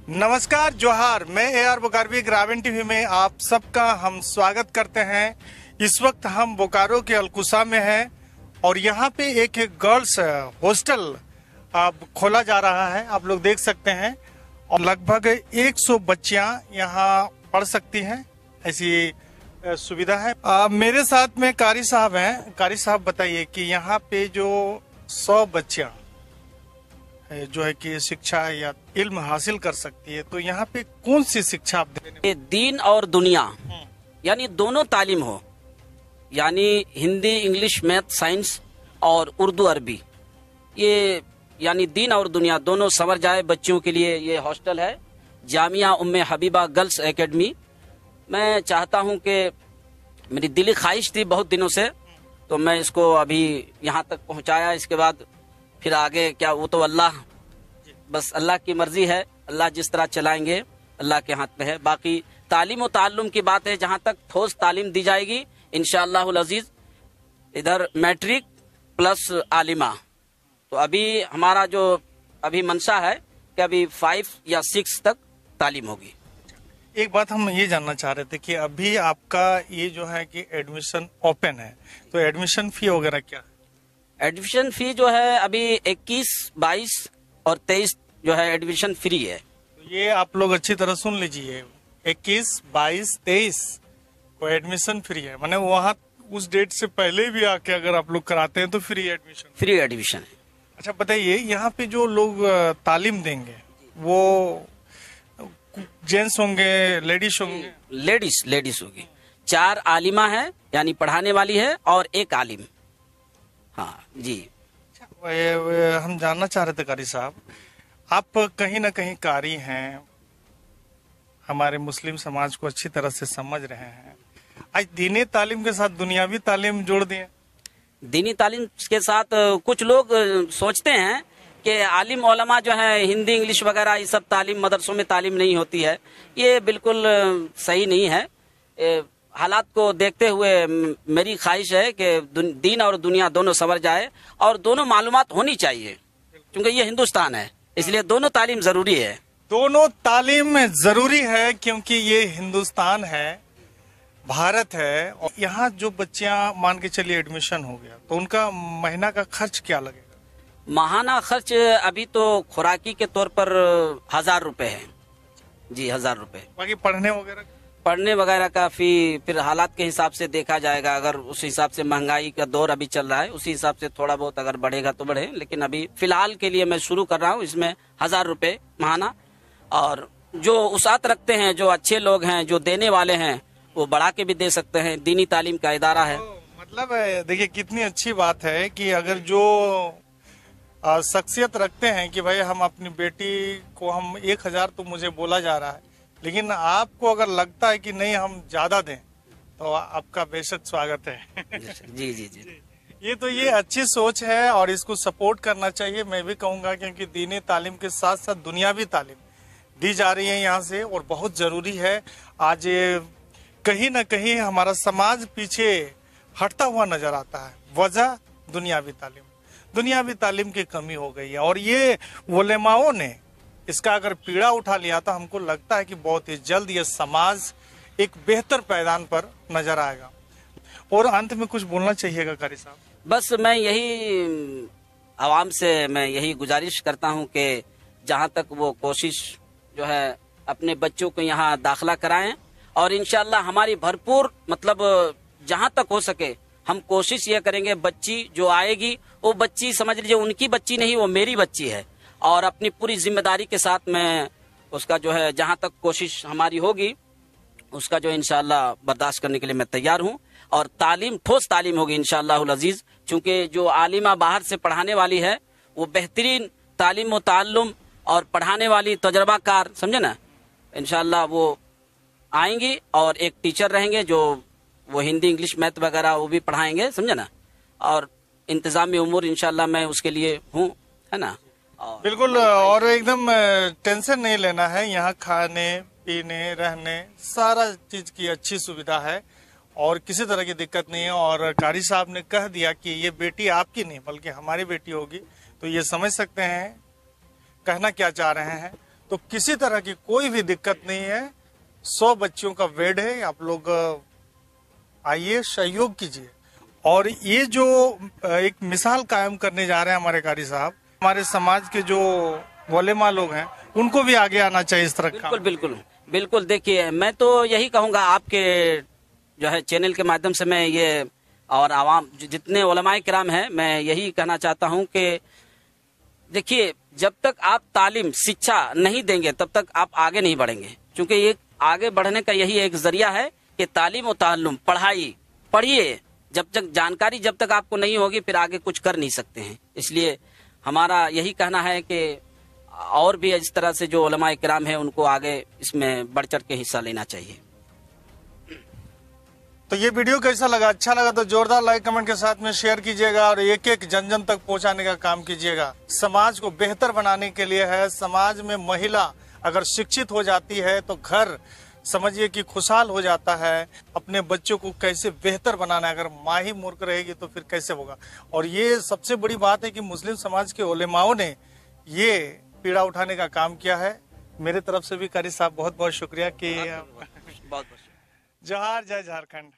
नमस्कार जोहार, मैं AR बुकारवी ग्रामीण टीवी में आप सबका हम स्वागत करते हैं। इस वक्त हम बोकारो के अलकुसा में हैं और यहाँ पे एक गर्ल्स हॉस्टल अब खोला जा रहा है, आप लोग देख सकते हैं। और लगभग 100 बच्चियाँ यहाँ पढ़ सकती हैं, ऐसी सुविधा है। मेरे साथ में कारी साहब हैं। कारी साहब बताइए कि यहाँ पे जो 100 बच्चियाँ जो है कि शिक्षा या इल्म हासिल कर सकती है, तो यहाँ पे कौन सी शिक्षा आप देने? दीन और दुनिया यानी दोनों तालीम हो, यानी हिंदी, इंग्लिश, मैथ, साइंस और उर्दू, अरबी, ये यानी दीन और दुनिया दोनों संवर जाए बच्चियों के लिए ये हॉस्टल है। जामिया उम्मे हबीबा गर्ल्स एकेडमी। मैं चाहता हूँ कि मेरी दिली ख्वाहिश थी बहुत दिनों से, तो मैं इसको अभी यहाँ तक पहुँचाया। इसके बाद फिर आगे क्या, वो तो अल्लाह, बस अल्लाह की मर्जी है। अल्लाह जिस तरह चलाएंगे अल्लाह के हाथ में है। बाकी तालीम और ताल्लुम की बात है, जहाँ तक ठोस तालीम दी जाएगी इंशाअल्लाहुल अजीज। इधर मैट्रिक प्लस आलिमा, तो अभी हमारा जो अभी मंशा है कि अभी 5 या 6 तक तालीम होगी। एक बात हम ये जानना चाह रहे थे कि अभी आपका ये जो है कि एडमिशन ओपन है, तो एडमिशन फी वगैरह क्या है? एडमिशन फी जो है अभी 21, 22 और 23 जो है एडमिशन फ्री है। तो ये आप लोग अच्छी तरह सुन लीजिए, 21, 22, 23 को एडमिशन फ्री है। माने वहाँ उस डेट से पहले भी आके अगर आप लोग कराते हैं तो फ्री एडमिशन है। अच्छा बताइए, यहाँ पे जो लोग तालीम देंगे वो जेंट्स होंगे, लेडीज होंगे? लेडीज होगी। 4 आलिमा है यानी पढ़ाने वाली है और 1 आलिम। हाँ जी। हम जानना चाह रहे थे कारी साहब, आप कहीं ना कहीं कारी हैं, हमारे मुस्लिम समाज को अच्छी तरह से समझ रहे हैं। आज दीनी तालीम के साथ दुनियावी तालीम जोड़ दिए। दीनी तालीम के साथ कुछ लोग सोचते हैं कि आलिम ओलमा जो है हिंदी, इंग्लिश वगैरह ये सब तालीम मदरसों में तालीम नहीं होती है। ये बिल्कुल सही नहीं है। हालात को देखते हुए मेरी ख्वाहिश है कि दीन और दुनिया दोनों संवर जाए और दोनों मालूमात होनी चाहिए, क्योंकि ये हिंदुस्तान है, इसलिए दोनों तालीम जरूरी है। दोनों तालीम जरूरी है क्योंकि ये हिंदुस्तान है, भारत है। और यहाँ जो बच्चियां मान के चलिए एडमिशन हो गया, तो उनका महीना का खर्च क्या लगेगा? माहाना खर्च अभी तो खुराकी के तौर पर 1000 रुपए है जी, 1000 रुपए। बाकी पढ़ने वगैरह का फी फिर हालात के हिसाब से देखा जाएगा। अगर उस हिसाब से महंगाई का दौर अभी चल रहा है, उसी हिसाब से थोड़ा बहुत अगर बढ़ेगा तो बढ़े, लेकिन अभी फिलहाल के लिए मैं शुरू कर रहा हूँ इसमें 1000 रुपए माहाना। और जो उसात रखते हैं, जो अच्छे लोग हैं, जो देने वाले हैं, वो बढ़ा के भी दे सकते हैं। दीनी तालीम का इदारा है। मतलब देखिए कितनी अच्छी बात है कि अगर जो शख्सियत रखते हैं कि भाई हम अपनी बेटी को हम 1000 तो मुझे बोला जा रहा है, लेकिन आपको अगर लगता है कि नहीं हम ज्यादा दें, तो आपका बेशक स्वागत है। जी जी जी। ये अच्छी सोच है और इसको सपोर्ट करना चाहिए, मैं भी कहूँगा, क्योंकि दीनी तालीम के साथ साथ दुनियावी तालीम दी जा रही है यहाँ से और बहुत जरूरी है। आज कहीं ना कहीं हमारा समाज पीछे हटता हुआ नजर आता है, वजह दुनियावी तालीम की कमी हो गई है। और ये उलेमाओं ने इसका अगर पीड़ा उठा लिया तो हमको लगता है कि बहुत ही जल्द ये समाज एक बेहतर पैदान पर नजर आएगा। और अंत में कुछ बोलना चाहिएगा कारी साहब? बस मैं यही आवाम से मैं यही गुजारिश करता हूं कि जहां तक वो कोशिश जो है अपने बच्चों को यहाँ दाखिला कराएं, और इंशाल्लाह हमारी भरपूर मतलब जहां तक हो सके हम कोशिश ये करेंगे, बच्ची जो आएगी वो बच्ची समझ लीजिए उनकी बच्ची नहीं, वो मेरी बच्ची है। और अपनी पूरी जिम्मेदारी के साथ मैं उसका जो है जहां तक कोशिश हमारी होगी उसका जो इंशाल्लाह बर्दाश्त करने के लिए मैं तैयार हूं। और तालीम, ठोस तालीम होगी इंशाअल्लाहुल अजीज, क्योंकि जो आलिमा बाहर से पढ़ाने वाली है वो बेहतरीन तालीम व ताल्लुम और पढ़ाने वाली तजर्बाकार, समझे ना, इंशाअल्लाह वो आएंगी और एक टीचर रहेंगे जो वो हिंदी, इंग्लिश, मैथ वगैरह वो भी पढ़ाएंगे, समझे ना। और इंतजामी उमूर इंशाअल्लाह मैं उसके लिए हूँ, है ना। बिल्कुल, और एकदम टेंशन नहीं लेना है। यहाँ खाने पीने रहने सारा चीज की अच्छी सुविधा है और किसी तरह की दिक्कत नहीं है। और कारी साहब ने कह दिया कि ये बेटी आपकी नहीं बल्कि हमारी बेटी होगी, तो ये समझ सकते हैं कहना क्या चाह रहे हैं। तो किसी तरह की कोई भी दिक्कत नहीं है। 100 बच्चियों का बेड है, आप लोग आइए, सहयोग कीजिए। और ये जो एक मिसाल कायम करने जा रहे हैं हमारे कारी साहब, हमारे समाज के जो वोलेमा लोग हैं उनको भी आगे आना चाहिए इस तरह का। बिल्कुल बिल्कुल बिल्कुल। देखिए, मैं तो यही कहूंगा आपके जो है चैनल के माध्यम से, मैं ये और आवाम जितने उलमाए किराम हैं, मैं यही कहना चाहता हूं कि देखिए, जब तक आप तालीम शिक्षा नहीं देंगे तब तक आप आगे नहीं बढ़ेंगे, क्योंकि ये आगे बढ़ने का यही एक जरिया है कि तालीम और ताल्लुम, पढ़ाई पढ़िए। जब तक जानकारी जब तक आपको नहीं होगी फिर आगे कुछ कर नहीं सकते हैं। इसलिए हमारा यही कहना है कि और भी इस तरह से जो उलमाए किराम हैं उनको आगे इसमें बढ़ चढ़ के हिस्सा लेना चाहिए। तो ये वीडियो कैसा लगा? अच्छा लगा तो जोरदार लाइक कमेंट के साथ में शेयर कीजिएगा और एक एक जन जन तक पहुंचाने का काम कीजिएगा। समाज को बेहतर बनाने के लिए है। समाज में महिला अगर शिक्षित हो जाती है तो घर समझिए कि खुशहाल हो जाता है। अपने बच्चों को कैसे बेहतर बनाना है, अगर माँ ही मूर्ख रहेगी तो फिर कैसे होगा। और ये सबसे बड़ी बात है कि मुस्लिम समाज के उलेमाओं ने ये पीड़ा उठाने का काम किया है। मेरे तरफ से भी कारी साहब बहुत बहुत शुक्रिया कि बहुत बहुत जोहार, जय झारखंड।